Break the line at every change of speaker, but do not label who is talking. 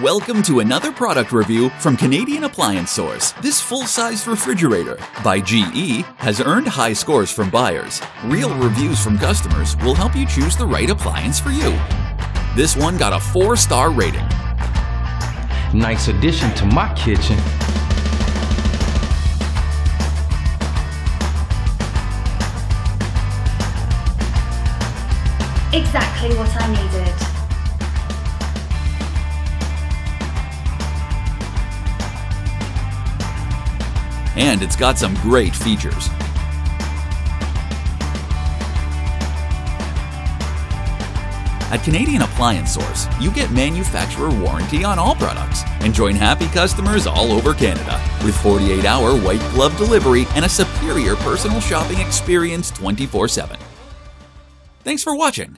Welcome to another product review from Canadian Appliance Source. This full-size refrigerator by GE has earned high scores from buyers. Real reviews from customers will help you choose the right appliance for you. This one got a 4-star rating.
Nice addition to my kitchen.
Exactly what I needed.
And it's got some great features. At Canadian Appliance Source, you get manufacturer warranty on all products and join happy customers all over Canada with 48-hour white glove delivery and a superior personal shopping experience 24/7. Thanks for watching.